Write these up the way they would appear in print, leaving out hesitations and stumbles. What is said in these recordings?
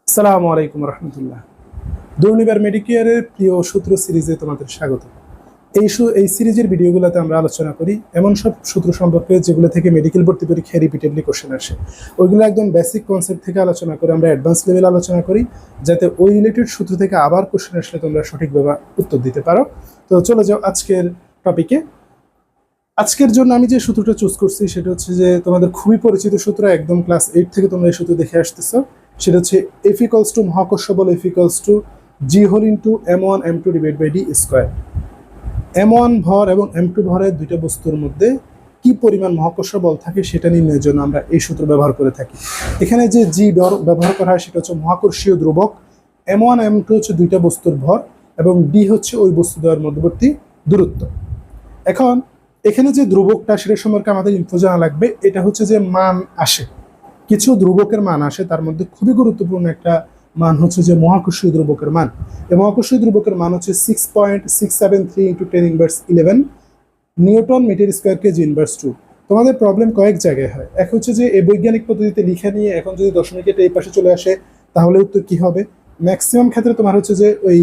আসসালামু আলাইকুম রহমতুল্লাহ। দুর্নিবার মেডিকেয়ারের প্রিয় সূত্র সিরিজে তোমাদের স্বাগত। এই সিরিজের ভিডিওগুলোতে আমরা আলোচনা করি এমন সব সূত্র সম্পর্কে যেগুলো থেকে মেডিকেল ভর্তি পরীক্ষায় রিপিটেডলি কোশ্চেন আসে। ওইগুলো একদম বেসিক কনসেপ্ট থেকে আলোচনা করে আমরা অ্যাডভান্স লেভেল আলোচনা করি, যাতে ওই রিলেটেড সূত্র থেকে আবার কোশ্চেন আসলে তোমরা সঠিকভাবে উত্তর দিতে পারো। তো চলে যাও আজকের টপিকে। আজকের জন্য আমি যে সূত্রটা চুজ করছি সেটা হচ্ছে যে তোমাদের খুবই পরিচিত সূত্র, একদম ক্লাস 8 থেকে তোমরা এই সূত্র দেখে আসতেছো। সেটা হচ্ছে এফ ইকুয়ালস টু মহাকর্ষ বল f equals to G whole into m1 m2 divide by d square. m1 ভর এবং m2 ভরের দুইটা বস্তুর মধ্যে কি পরিমাণ মহাকর্ষ বল থাকে সেটা নির্ণয়ের জন্য আমরা এই সূত্র ব্যবহার করে থাকি। এখানে যে জি ব্যবহার করা হয় সেটা হচ্ছে মহাকর্ষীয় ধ্রুবক, m1 m2 হচ্ছে দুইটা বস্তুর ভর এবং ডি হচ্ছে ওই বস্তু দ্বয়ের মধ্যবর্তী দূরত্ব। এখন এখানে যে ধ্রুবকটা সেটা সম্পর্কে আমাদের ইনফো জানা লাগবে। এটা হচ্ছে যে মান আসে, কিছু ধ্রুবকের মান আসে, তার মধ্যে খুবই গুরুত্বপূর্ণ একটা মান হচ্ছে যে মহাকর্ষীয় ধ্রুবকের মান। এই মহাকর্ষীয় ধ্রুবকের মান হচ্ছে 6.673 into 10^11 newton metre square KG inverse 2। তোমাদের প্রবলেম কয়েক জায়গায় হয়। এক হচ্ছে যে এই বৈজ্ঞানিক পদ্ধতিতে লিখে নিয়ে এখন যদি দশমিকের এই পাশে চলে আসে তাহলে উত্তর কি হবে। ম্যাক্সিমাম ক্ষেত্রে তোমার হচ্ছে যে ওই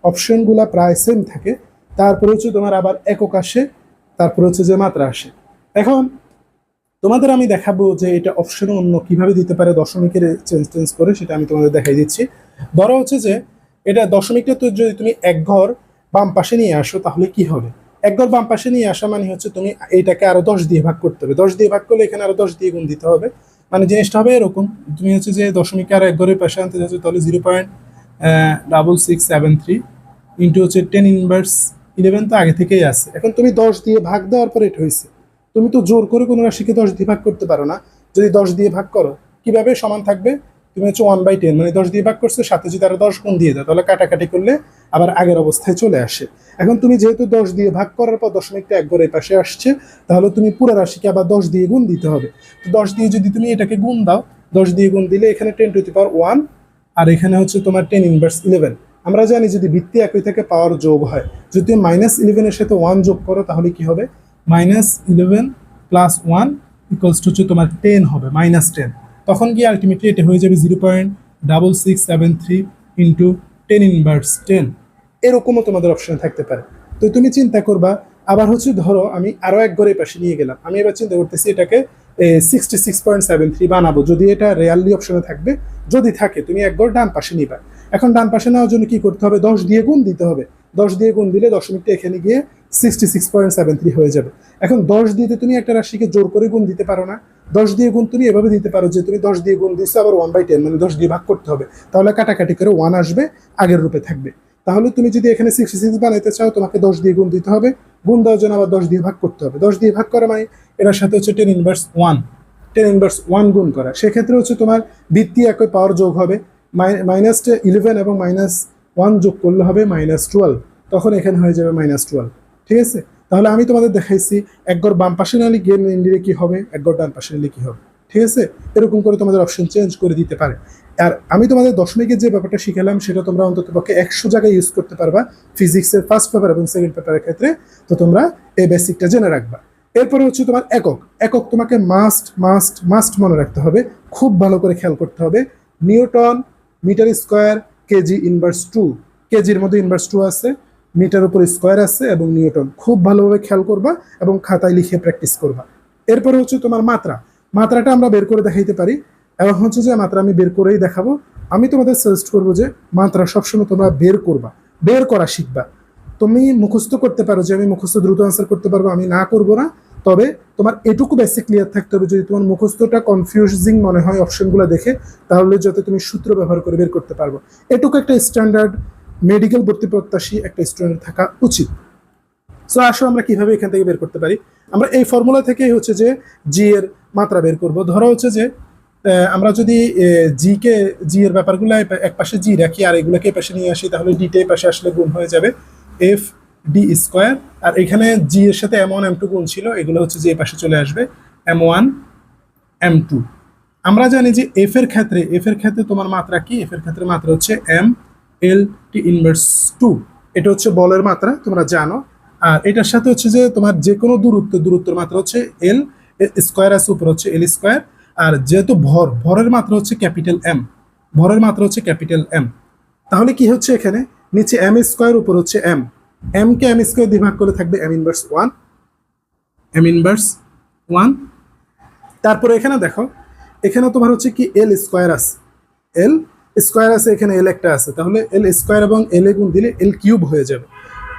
অপশনগুলা প্রায় সেম থাকে, তারপরে হচ্ছে তোমার আবার একক আসে, তারপরে হচ্ছে যে মাত্রা আসে। এখন তোমাদের আমি দেখাবো যে এটা অপশনে অন্য কিভাবে দিতে পারে দশমিকের চেঞ্জ করে, সেটা আমি তোমাদের দেখাই দিচ্ছি। ধরো হচ্ছে যে এটা দশমিকটা তো যদি তুমি এক ঘর বাম পাশে নিয়ে আসো তাহলে কি হবে। এক ঘর বাম পাশে নিয়ে আসা মানে হচ্ছে তুমি এইটাকে আরো 10 দিয়ে ভাগ করতে হবে। 10 দিয়ে ভাগ করলে এখানে আরো 10 দিয়ে গুণ দিতে হবে। মানে জিনিসটা হবে এরকম, তুমি হচ্ছে যে দশমিকে আর এক ঘরের পাশে আনতে যাচ্ছ তাহলে 0.6673 ইন্টু হচ্ছে 10^11 তো আগে থেকেই আছে। এখন তুমি 10 দিয়ে ভাগ দেওয়ার পরে এটা হয়েছে। তুমি তো জোর করে কোনো রাশিকে 10 দিয়ে ভাগ করতে পারো না। যদি 10 দিয়ে ভাগ করো কিভাবে সমান থাকবে, তুমি হচ্ছে 1/10 মানে 10 দিয়ে ভাগ করছো, সাথে যদি আরো 10 গুণ দিয়ে দাও তাহলে কাটাকাটি করলে আবার আগের অবস্থায় চলে আসে। এখন তুমি যেহেতু 10 দিয়ে ভাগ করার পর দশমিকটা এক ঘরের পাশে আসছে, তাহলে তুমি পুরো রাশিকে আবার 10 দিয়ে গুণ দিতে হবে। তো 10 দিয়ে যদি তুমি এটাকে গুণ দাও, 10 দিয়ে গুণ দিলে এখানে 10^1 আর এখানে হচ্ছে তোমার 10^11। আমরা জানি যদি ভিত্তি একই থেকে পাওয়ার যোগ হয়, যদি তুমি -11 এর সাথে 1 যোগ করো তাহলে কি হবে, -11 প্লাস 1 ইকুয়ালস টু হচ্ছে তোমার 10 হবে, -10। তখন গিয়ে আলটিমেটলি এটা হয়ে যাবে 0.6673 ইন্টু 10^10। এরকমও তোমাদের অপশনে থাকতে পারে। তো তুমি চিন্তা করবা, আবার হচ্ছে ধরো আমি আরো এক ঘরের পাশে নিয়ে গেলাম, আমি এবার চিন্তা করতেছি এটাকে 66.73 বানাবো। যদি এটা রিয়ালি অপশনে থাকবে, যদি থাকে তুমি এক ঘর ডান পাশে নিবা। এখন ডান পাশে নেওয়ার জন্য কি করতে হবে, 10 দিয়ে গুণ দিতে হবে। 10 দিয়ে গুণ দিলে দশমিকটা এখানে গিয়ে 66.73 হয়ে যাবে। এখন 10 দিয়ে তুমি একটা রাশিকে জোর করে গুণ দিতে পারো না। 10 দিয়ে গুণ তুমি এভাবে দিতে পারো যে তুমি 10 দিয়ে গুণ দিচ্ছ আবার 1/10 মানে 10 দিয়ে ভাগ করতে হবে, তাহলে কাটাকাটি করে 1 আসবে, আগের রূপে থাকবে। তাহলে তুমি যদি এখানে 66 বানাইতে চাও তোমাকে 10 দিয়ে গুণ দিতে হবে, গুণ দেওয়ার জন্য আবার 10 দিয়ে ভাগ করতে হবে। 10 দিয়ে ভাগ করা মানে এটার সাথে হচ্ছে 10^1 গুণ করা। সেক্ষেত্রে হচ্ছে তোমার ভিত্তি একই পাওয়ার যোগ হবে, -11 এবং -1 যোগ করলে হবে -12, তখন এখানে হয়ে যাবে -12। ঠিক আছে, তাহলে আমি তোমাদের দেখাইছি এক ঘর বাম পাশে নিলে কি হবে, এক ঘর ডান পাশে নিলে কি হবে। ঠিক আছে, এরকম করে তোমাদের অপশন চেঞ্জ করে দিতে পারে। আর আমি তোমাদের দশমিকের যে ব্যাপারটা শিখালাম সেটা তোমরা অন্তত পক্ষে 100 জায়গায় ইউজ করতে পারবা ফিজিক্সের ফার্স্ট পেপার এবং সেকেন্ড পেপারের ক্ষেত্রে। তো তোমরা এই বেসিকটা জেনে রাখবা। এরপরে হচ্ছে তোমার একক। একক তোমাকে মাস্ট মনে রাখতে হবে, খুব ভালো করে খেয়াল করতে হবে। Newton metre square KG inverse 2, কেজির মধ্যে ইনভার্স 2 আছে, মিটার উপর স্কোয়ার আছে এবং নিউটন। খুব ভালোভাবে খেয়াল করবা এবং খাতায় লিখে প্র্যাকটিস করবা। এরপরে হচ্ছে তোমার মাত্রাটা আমরা বের করে দেখাইতে পারি, এবং হচ্ছে যে মাত্রা আমি বের করেই দেখাবো। আমি তোমাদের সাজেস্ট করবো যে মাত্রা সবসময় তোমরা বের করা শিখবা। তুমি মুখস্থ করতে পারো যে আমি মুখস্থ দ্রুত আনসার করতে পারবো, আমি না করবো না, তবে তোমার এটুকু বেসিক ক্লিয়ার থাকতে হবে। যদি তোমার মুখস্থটা কনফিউজিং মনে হয় অপশনগুলো দেখে, তাহলে যাতে তুমি সূত্র ব্যবহার করে বের করতে পারবো। এটুকু একটা স্ট্যান্ডার্ড মেডিকেল ভর্তি প্রত্যাশী একটা স্টুডেন্ট থাকা উচিত। সো আসো আমরা কিভাবে এখান থেকে বের করতে পারি। আমরা এই ফর্মুলা থেকেই হচ্ছে যে জি এর মাত্রা বের করব। ধরো হচ্ছে যে আমরা যদি জি এর ব্যাপারগুলো এক পাশে জি রাখি আর এগুলোকে এই পাশে নিয়ে আসি, তাহলে ডিটা এই পাশে আসলে গুণ হয়ে যাবে এফ ডি স্কোয়ার। আর এখানে জি এর সাথে m1 m2 গুণ ছিল, এগুলো হচ্ছে যে এই পাশে চলে আসবে m1 m2। আমরা জানি যে এফ এর ক্ষেত্রে তোমার মাত্রা কি, এফ এর ক্ষেত্রে মাত্রা হচ্ছে m l t ইনভার্স 2। এটা হচ্ছে বলের মাত্রা, তোমরা জানো। আর এটার সাথে হচ্ছে যে তোমার যে কোনো দূরত্বের মাত্রা হচ্ছে এল স্কোয়ার আছে, উপর হচ্ছে এল স্কোয়ার। আর যেহেতু ভরের মাত্রা হচ্ছে ক্যাপিটাল এম, ভরের মাত্রা হচ্ছে ক্যাপিটাল এম। তাহলে কি হচ্ছে এখানে নিচে এম স্কোয়ার উপর হচ্ছে এম, এম কে এম স্কোয়ার দিয়ে ভাগ করে থাকবে M inverse one, M inverse one. তারপরে এখানে দেখো এখানে তোমার হচ্ছে কি এল স্কোয়ার আছে, এল স্কোয়ার আছে, এখানে এল একটা আছে, তাহলে এল স্কোয়ার এবং এল এ গুণ দিলে এল কিউব হয়ে যাবে,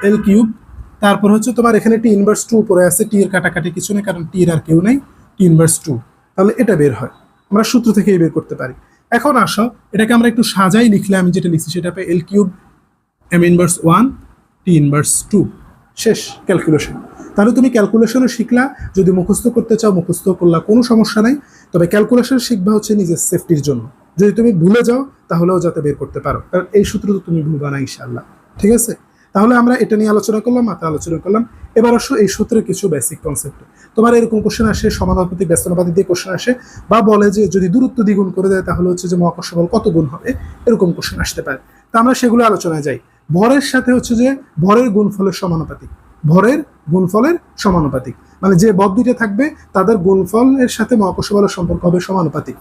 এল কিউব। তারপর হচ্ছে তোমার এখানে টি ইনভার্স টু উপরে আছে, টি এর কাটাকাটি কিছু নেই কারণ টি এর আর কেউ নেই, টি ইনভার্স টু, তাহলে এটা বের হয়, আমরা সূত্র থেকেই বের করতে পারি। এখন আসো এটাকে আমরা একটু সাজাই লিখলে, আমি যেটা লিখছি সেটা pi L cube M inverse one T inverse two, শেষ ক্যালকুলেশন। তাহলে তুমি ক্যালকুলেশনও শিখলা, যদি মুখস্থ করতে চাও মুখস্থ করলা, কোনো সমস্যা নাই, তবে ক্যালকুলেশন শিখবা হচ্ছে নিজের সেফটির জন্য, যদি তুমি ভুলে যাও তাহলেও যাতে বের করতে পারো, কারণ এই সূত্র তো তুমি ভুলবা না ইনশাআল্লাহ, ঠিক আছে। তাহলে আমরা এটা নিয়ে আলোচনা করলাম, মাত্রা আলোচনা করলাম। এবার আসো এই সূত্রের কিছু বেসিক কনসেপ্ট। তোমার এরকম কোশ্চেন আসে, সমানুপাতিক ব্যস্তানুপাতিক দিয়ে কোশ্চেন আসে, বা বলে যে যদি দূরত্ব দ্বিগুণ করে দেয় তাহলে হচ্ছে যে মহাকর্ষ বল কত গুণ হবে, এরকম কোশ্চেন আসতে পারে। তা আমরা সেগুলো আলোচনায় যাই। ভরের সাথে হচ্ছে যে ভরের গুণফলের সমানুপাতিক, ভরের গুণফলের সমানুপাতিক, মানে যে বল দুইটা থাকবে তাদের গুণফলের সাথে মহাকর্ষ বলের সম্পর্ক হবে সমানুপাতিক।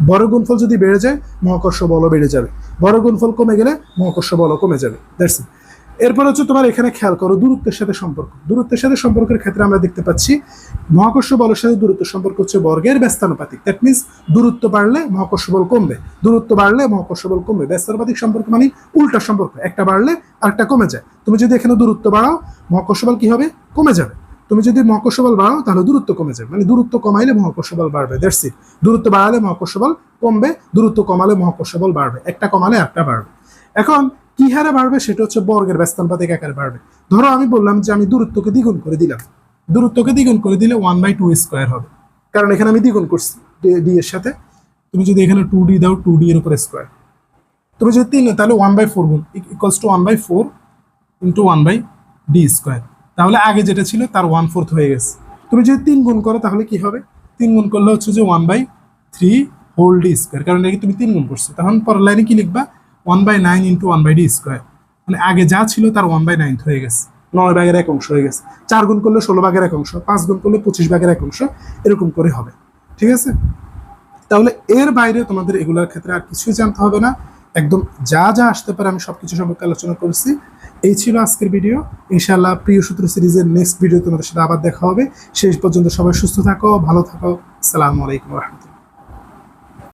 ভরের গুণফল যদি বেড়ে যায় মহাকর্ষ বলও বেড়ে যাবে, ভরের গুণফল কমে গেলে মহাকর্ষ বলও কমে যাবে, দ্যাটস ইট। এরপর হচ্ছে তোমার এখানে খেয়াল করো দূরত্বের সাথে সম্পর্ক। দূরত্বের সাথে সম্পর্কের ক্ষেত্রে আমরা দেখতে পাচ্ছি মহাকর্ষ বলের সাথে দূরত্বের সম্পর্ক হচ্ছে বর্গের ব্যস্তানুপাতিক। দ্যাট মিনস দূরত্ব বাড়লে মহাকর্ষ বল কমবে, দূরত্ব বাড়লে মহাকর্ষ বল কমবে। ব্যস্তানুপাতিক সম্পর্ক মানে উল্টা সম্পর্ক, একটা বাড়লে আরেকটা কমে যায়। তুমি যদি এখানে দূরত্ব বাড়াও মহাকর্ষ বল কি হবে, কমে যাবে। তুমি যদি মহাকর্ষ বল বাড়াও তাহলে দূরত্ব কমে যাবে, মানে দূরত্ব কমাইলে মহাকর্ষ বল বাড়বে, দ্যাটস ইট। দূরত্ব বাড়ালে মহাকর্ষ বল কমবে, দূরত্ব কমালে মহাকর্ষ বল বাড়বে, একটা কমালে আরেকটা বাড়বে। এখন কি হারে বাড়বে সেটা হচ্ছে বর্গের ব্যস্তানুপাতিক আকারে বাড়বে। ধরো আমি বললাম যে আমি দূরত্বকে দ্বিগুণ করে দিলাম, দূরত্বকে দ্বিগুণ করে দিলে 1/2 স্কোয়ার হবে, কারণ এখানে আমি দ্বিগুণ করছি ডি এর সাথে। তুমি যদি এখানে 2d দাও 2d এর উপর স্কোয়ার, তুমি যদি 3 তাহলে 1/4 গুণ equals to 1/4 into 1/d square, তাহলে আগে যেটা ছিল তার 1/4 হয়ে গেছে। তুমি যদি 3 গুণ করো তাহলে কি হবে, 3 গুণ করলে হচ্ছে যে 1/3 হোল ডি স্কোয়ার, কারণ এটাকে তুমি 3 গুণ করছো। তখন পরের লাইনে কি লিখবা, 1/9 ইন্টু 1/d স্কোয়ার, মানে আগে যা ছিল তার 1/9 হয়ে গেছে, 9 ভাগের 1 অংশ হয়ে গেছে। 4 গুণ করলে 16 ভাগের 1 অংশ, 5 গুণ করলে 25 ভাগের 1 অংশ, এরকম করে হবে, ঠিক আছে। তাহলে এর বাইরে তোমাদের এগুলোর ক্ষেত্রে আর কিছুই জানতে হবে না, একদম যা যা আসতে পারে আমি সবকিছু সম্পর্কে আলোচনা করেছি। এই ছিল আজকের ভিডিও। ইনশাআল্লাহ প্রিয় সূত্র সিরিজের নেক্সট ভিডিও তোমাদের সাথে আবার দেখা হবে। শেষ পর্যন্ত সবাই সুস্থ থাকো, ভালো থাকো। আসসালামু আলাইকুম ওয়া রাহমাতুল্লাহ।